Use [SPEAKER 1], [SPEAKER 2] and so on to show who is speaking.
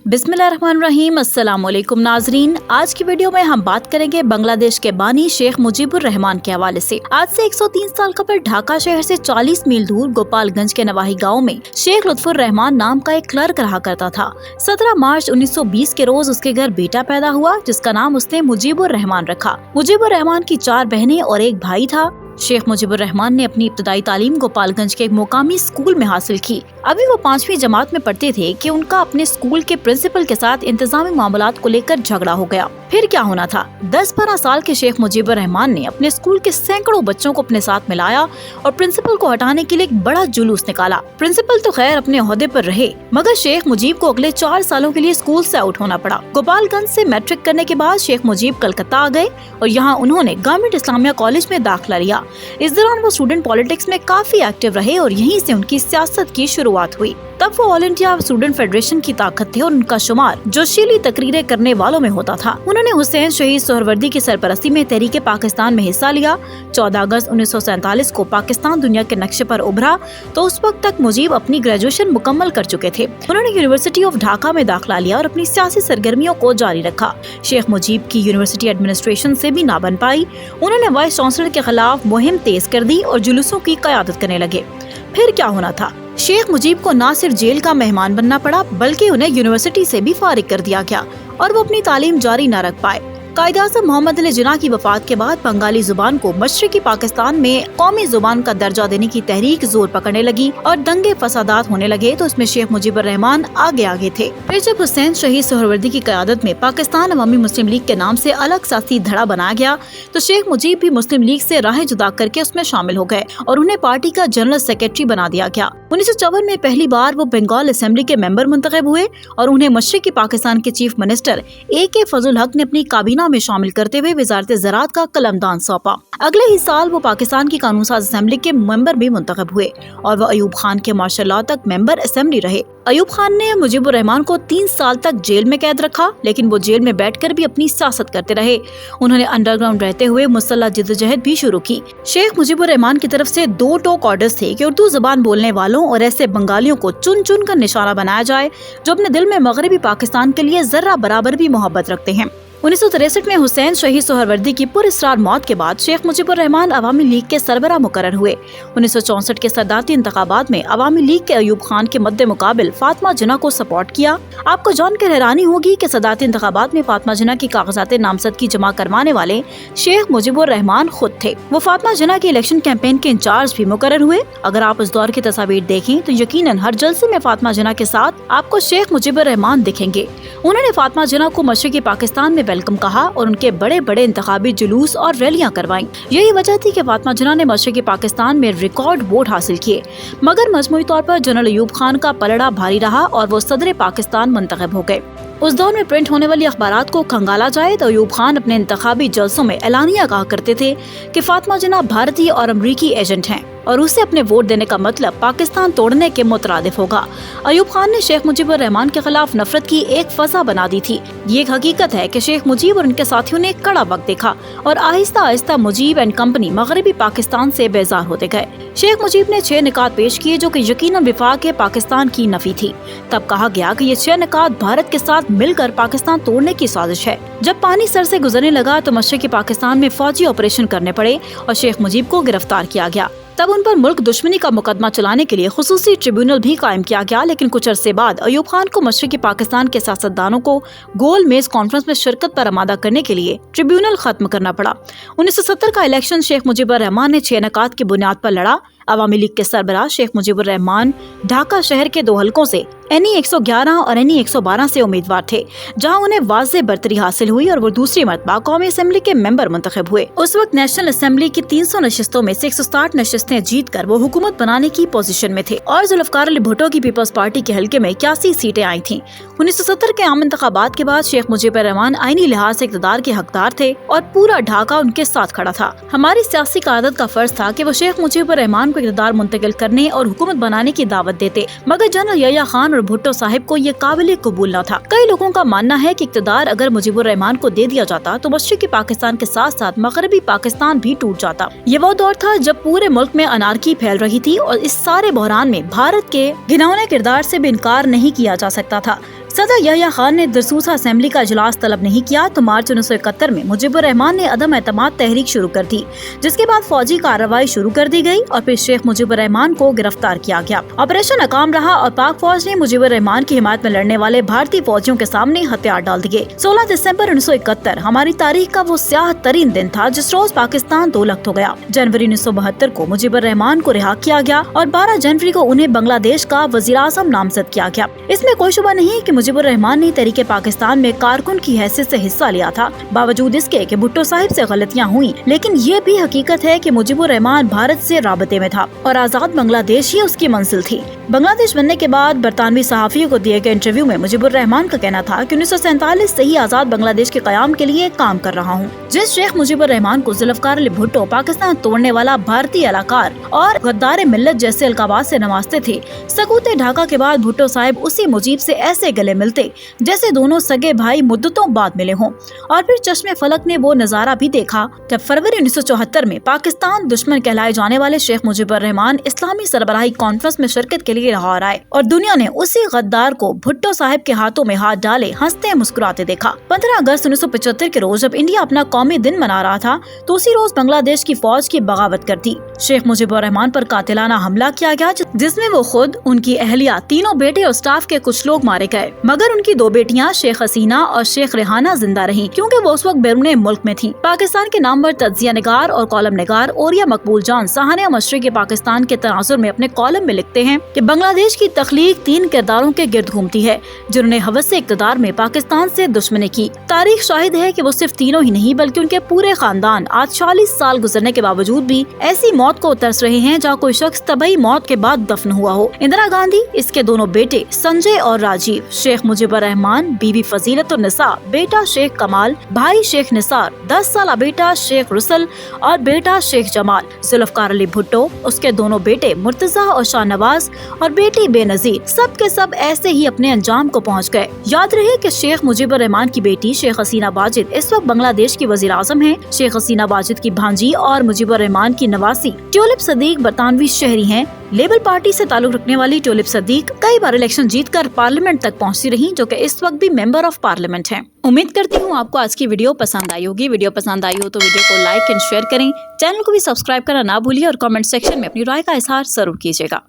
[SPEAKER 1] बिस्मिल्लाहिर्रहमानिर्रहीम। अस्सलाम वालेकुम नाजरीन। आज की वीडियो में हम बात करेंगे बांग्लादेश के बानी शेख मुजीबुर रहमान के हवाले से। आज से 103 साल कबल ढाका शहर से 40 मील दूर गोपालगंज के नवाही गांव में शेख लुत्फुर रहमान नाम का एक क्लर्क रहा करता था। 17 मार्च 1920 के रोज उसके घर बेटा पैदा हुआ, जिसका नाम उसने मुजीबुर रहमान रखा। मुजीबुर रहमान की 4 बहनें और एक भाई था। शेख मुजीबुर रहमान ने अपनी इब्तदाई तालीम गोपालगंज के एक मुकामी स्कूल में हासिल की। अभी वो 5वीं जमात में पढ़ते थे कि उनका अपने स्कूल के प्रिंसिपल के साथ इंतजामी मामलात को लेकर झगड़ा हो गया। फिर क्या होना था। 10-12 साल के शेख मुजीबुर रहमान ने अपने स्कूल के सैकड़ों बच्चों को अपने साथ मिलाया और प्रिंसिपल को हटाने के लिए एक बड़ा जुलूस निकाला। प्रिंसिपल तो खैर अपने ओहदे पर रहे, मगर शेख मुजीब को अगले 4 सालों के लिए स्कूल से आउट होना पड़ा। गोपालगंज से मैट्रिक करने के बाद शेख मुजीब कलकत्ता आ गए और यहाँ उन्होंने गवर्नमेंट इस्लामिया कॉलेज में दाखिला लिया। इस दौरान वो स्टूडेंट पॉलिटिक्स में काफी एक्टिव रहे और यहीं से उनकी सियासत की शुरुआत हुई। तब वो ऑल इंडिया स्टूडेंट फेडरेशन की ताकत थे और उनका शुमार जोशीली तकरीरें करने वालों में होता था। उन्होंने हुसैन शहीद सोहरवर्दी की सरपरस्ती में तहरीके पाकिस्तान में हिस्सा लिया। 14 अगस्त 1947 को पाकिस्तान दुनिया के नक्शे पर उभरा तो उस वक्त तक मुजीब अपनी ग्रेजुएशन मुकम्मल कर चुके थे। उन्होंने यूनिवर्सिटी ऑफ ढाका में दाखिला लिया और अपनी सियासी सरगर्मियों को जारी रखा। शेख मुजीब की यूनिवर्सिटी एडमिनिस्ट्रेशन से भी ना बन पाई। उन्होंने वाइस चांसलर के खिलाफ मुहिम तेज कर दी और जुलूसों की क़यादत करने लगे। फिर क्या होना था। शेख मुजीब को न सिर्फ जेल का मेहमान बनना पड़ा, बल्कि उन्हें यूनिवर्सिटी से भी फारिग कर दिया गया और वो अपनी तालीम जारी न रख पाए। कायद-ए-आज़म मोहम्मद अली जिन्ना की वफात के बाद बंगाली जुबान को मशरकी पाकिस्तान में कौमी जुबान का दर्जा देने की तहरीक जोर पकड़ने लगी और दंगे फसादात होने लगे तो इसमें शेख मुजीबुर रहमान आगे थे। फिर जब हुसैन शहीद सोहरवर्दी की क़यादत में पाकिस्तान अवामी मुस्लिम लीग के नाम से अलग सियासी धड़ा बनाया गया तो शेख मुजीब भी मुस्लिम लीग से राहें जुदा करके उसमें शामिल हो गए और उन्हें पार्टी का जनरल सेक्रेटरी बना दिया गया। 1954 में पहली बार वो बंगाल असेंबली के मेंबर मुंतखब हुए और उन्हें मशरकी पाकिस्तान के चीफ मिनिस्टर A.K. फजल हक ने अपनी काबीना में शामिल करते हुए वजारत ज़राअत का कलमदान सौंपा। अगले ही साल वो पाकिस्तान की कानून साज असेंबली के मेंबर भी मुंतखब हुए और वो अयूब खान के मार्शल लॉ तक मेंबर असेंबली रहे। अयूब खान ने मुजीबुर रहमान को 3 साल तक जेल में कैद रखा, लेकिन वो जेल में बैठकर भी अपनी सियासत करते रहे। उन्होंने अंडरग्राउंड रहते हुए मुसल्लह जिद्दोजहद भी शुरू की। शेख मुजीबुर रहमान की तरफ से 2 टोक ऑर्डर्स थे कि उर्दू जबान बोलने वालों और ऐसे बंगालियों को चुन चुन कर निशाना बनाया जाए जो अपने दिल में मगरबी पाकिस्तान के लिए जर्रा बराबर भी मोहब्बत रखते हैं। 1963 में हुसैन शहीद सोहरवर्दी की पुरस्रार मौत के बाद शेख मुजीबुर रहमान अवामी लीग के सरबराह मुकर्रर हुए। 1964 के सदारती इंतखाबात में अवामी लीग के अयूब खान के मद्दे मुकाबिल फातिमा जिन्ना को सपोर्ट किया। आपको जानकर हैरानी होगी कि सदारती इंतखाबात में फातिमा जिन्ना की कागजात नामजदगी जमा करवाने वाले शेख मुजीबुर रहमान खुद थे। वो फातिमा जिन्ना के इलेक्शन कैंपेन के इंचार्ज भी मुकर्रर हुए। अगर आप उस दौर की तस्वीर देखें तो यकीनन हर जलसे में फातिमा जिन्ना के साथ आपको शेख मुजीबुर रहमान दिखेंगे। उन्होंने फातिमा जिन्ना को मशरकी पाकिस्तान में वेलकम कहा और उनके बड़े बड़े इंतखाबी जुलूस और रैलियां करवाईं। यही वजह थी कि फातिमा जिन्ना ने मशरकी पाकिस्तान में रिकॉर्ड वोट हासिल किए, मगर मजमूई तौर पर जनरल अयूब खान का पलड़ा भारी रहा और वो सदर पाकिस्तान मुंतखब हो गए। उस दौर में प्रिंट होने वाली अखबारात को खंगाला जाए तो अयूब खान अपने इंतखाबी जलसों में एलानिया कहा करते थे कि फातिमा जिन्ना भारतीय और अमरीकी एजेंट हैं और उसे अपने वोट देने का मतलब पाकिस्तान तोड़ने के मुतरादिफ होगा। अयूब खान ने शेख मुजीबुर रहमान के खिलाफ नफरत की एक फजा बना दी थी। ये एक हकीकत है कि शेख मुजीब और उनके साथियों ने कड़ा वक्त देखा और आहिस्ता आहिस्ता मुजीब एंड कंपनी मगरबी पाकिस्तान से बेजार होते गए। शेख मुजीब ने 6 निकात पेश किए जो कि यकीनन विफाक पाकिस्तान की नफी थी। तब कहा गया कि ये 6 निकात भारत के साथ मिलकर पाकिस्तान तोड़ने की साजिश है। जब पानी सर से गुजरने लगा तो मशरकी पाकिस्तान में फौजी ऑपरेशन करने पड़े और शेख मुजीब को गिरफ्तार किया गया। तब उन पर मुल्क दुश्मनी का मुकदमा चलाने के लिए खुसूसी ट्रिब्यूनल भी कायम किया गया, लेकिन कुछ अरसे बाद अयूब खान को मशरकी पाकिस्तान के सियासतदानों को गोल मेज कॉन्फ्रेंस में शिरकत पर आमादा करने के लिए ट्रिब्यूनल खत्म करना पड़ा। 1970 का इलेक्शन शेख मुजीबुर रहमान ने 6 निकात की बुनियाद पर लड़ा। अवामी लीग के सरबराह शेख मुजीबुर रहमान ढाका शहर के 2 हलकों से NE 111 और NE 112 से उम्मीदवार थे, जहां उन्हें वाज़ेह बरतरी हासिल हुई और वो दूसरी मरतबा कौमी असेंबली के मेंबर मुंतखब हुए। उस वक्त नेशनल असेंबली की 300 नशिस्तों में से 160 नशिस्तें जीत कर वो हुकूमत बनाने की पोजीशन में थे और जुल्फ़िकार अली भुट्टो की पीपल्स पार्टी के हल्के में 81 सीटें आई थी। 1970 के आम इंतखाबात के बाद शेख मुजीबुर रहमान आईनी लिहाज से इक़्तिदार के हकदार थे और पूरा ढाका उनके साथ खड़ा था। हमारी सियासी क़यादत का फर्ज था कि वो शेख मुजीबुर रहमान को इक़्तिदार मुंतकिल करने और हुकूमत बनाने की दावत देते, मगर जनरल यहया खान और भुट्टो साहिब को ये काबिल कबूल न था। कई लोगों का मानना है कि इक़्तिदार अगर मुजीबुर रहमान को दे दिया जाता तो मशरकी पाकिस्तान के साथ साथ मगरबी पाकिस्तान भी टूट जाता। ये वो दौर था जब पूरे मुल्क में अनारकी फैल रही थी और इस सारे बहरान में भारत के घिनौने किरदार से भी इनकार नहीं किया जा सकता था। सदर यहया खान ने दरसूसा असेंबली का इजलास तलब नहीं किया तो मार्च 1971 में मुजीबुर रहमान ने अदम एतमाद तहरीक शुरू कर दी, जिसके बाद फौजी कार्रवाई शुरू कर दी गई और फिर शेख मुजीबुर रहमान को गिरफ्तार किया गया। ऑपरेशन नाकाम रहा और पाक फौज ने मुजीबुर रहमान की हिमायत में लड़ने वाले भारतीय फौजियों के सामने हथियार डाल दिए। 16 दिसंबर 1971 हमारी तारीख का वो स्याह तरीन दिन था जिस रोज पाकिस्तान दो लख्त हो गया। जनवरी 1972 को मुजीबुर रहमान को रिहा किया गया और 12 जनवरी को उन्हें बांग्लादेश का वजीर आज़म नामजद किया गया। इसमें कोई शुबा नहीं कि मुजीबुर रहमान ने तहरीके पाकिस्तान में कारकुन की हैसियत से हिस्सा लिया था। बावजूद इसके कि भुट्टो साहिब से गलतियां हुई, लेकिन ये भी हकीकत है कि मुजीबुर रहमान भारत से राबते में था और आजाद बांग्लादेश ही उसकी मंजिल थी। बांग्लादेश बनने के बाद बरतानवी सहाफियों को दिए गए इंटरव्यू में मुजीबुर रहमान का कहना था कि 1947 से ही आजाद बांग्लादेश के कयाम के लिए काम कर रहा हूँ। जिस शेख मुजीबुर रहमान को जुल्फकार अली भुट्टो पाकिस्तान तोड़ने वाला भारतीय अलाकार और गद्दार मिल्लत जैसे अलकाबात से नवाजते थे, सकूते ढाका के बाद भुट्टो साहिब उसी मुजीब से ऐसे गले मिलते जैसे दोनों सगे भाई मुद्दतों बाद मिले हों। और फिर चश्मे फलक ने वो नजारा भी देखा जब फरवरी 1974 में पाकिस्तान दुश्मन कहलाए जाने वाले शेख मुजीबुर रहमान इस्लामी सरबराही कॉन्फ्रेंस में शिरकत के लिए लाहौर आए और दुनिया ने उसी गद्दार को भुट्टो साहिब के हाथों में हाथ डाले हंसते मुस्कुराते देखा। 15 अगस्त 1975 के रोज जब इंडिया अपना कौमी दिन मना रहा था तो उसी रोज बांग्लादेश की फौज की बगावत कर दी। शेख मुजीबुर रहमान पर कातिलाना हमला किया गया जिसमें वो खुद, उनकी अहलिया, तीनों बेटे और स्टाफ के कुछ लोग मारे गए, मगर उनकी दो बेटियां शेख हसीना और शेख रेहाना जिंदा रहीं क्योंकि वो उस वक्त बैरून मुल्क में थी। पाकिस्तान के नामवर तज्जिया निगार और कॉलम निगार ओरिया मकबूल जान सहाने मशरिकी पाकिस्तान के तनाजुर में अपने कॉलम में लिखते हैं कि बांग्लादेश की तख्लीक 3 किरदारों के गिर्द घूमती है जिन्होंने हवस से इक़्तिदार में पाकिस्तान से दुश्मनी की। तारीख शाहिद है कि वो सिर्फ तीनों ही नहीं बल्कि उनके पूरे खानदान आज 40 साल गुजरने के बावजूद भी ऐसी मौत को तरस रहे हैं जहाँ कोई शख्स तबई मौत के बाद दफन हुआ हो। इंदिरा गांधी, इसके दोनों बेटे संजय और राजीव, शेख मुजीबुर रहमान, बीवी फजीलतुन्निसा, बेटा शेख कमाल, भाई शेख निसार, 10 साल बेटा शेख रुसल और बेटा शेख जमाल, जुल्फकार अली भुट्टो, उसके दोनों बेटे मुर्तजा और शाहनवाज और बेटी बेनजीर, सब के सब ऐसे ही अपने अंजाम को पहुंच गए। याद रहे कि शेख मुजीबुर रहमान की बेटी शेख हसीना वाजिद इस वक्त बांग्लादेश की वजीर आज़म है। शेख हसीना वाजिद की भांजी और मुजीबुर रहमान की नवासी ट्यूलिप सदीक बरतानवी शहरी हैं। लेबर पार्टी से ताल्लुक रखने वाली ट्यूलिप सदीक कई बार इलेक्शन जीतकर पार्लियामेंट तक पहुंची रही, जो कि इस वक्त भी मेंबर ऑफ पार्लियामेंट हैं। उम्मीद करती हूँ आपको आज की वीडियो पसंद आई होगी। वीडियो पसंद आई हो तो वीडियो को लाइक एंड शेयर करें, चैनल को भी सब्सक्राइब करना ना भूलिए और कमेंट सेक्शन में अपनी राय का इजहार जरूर कीजिएगा।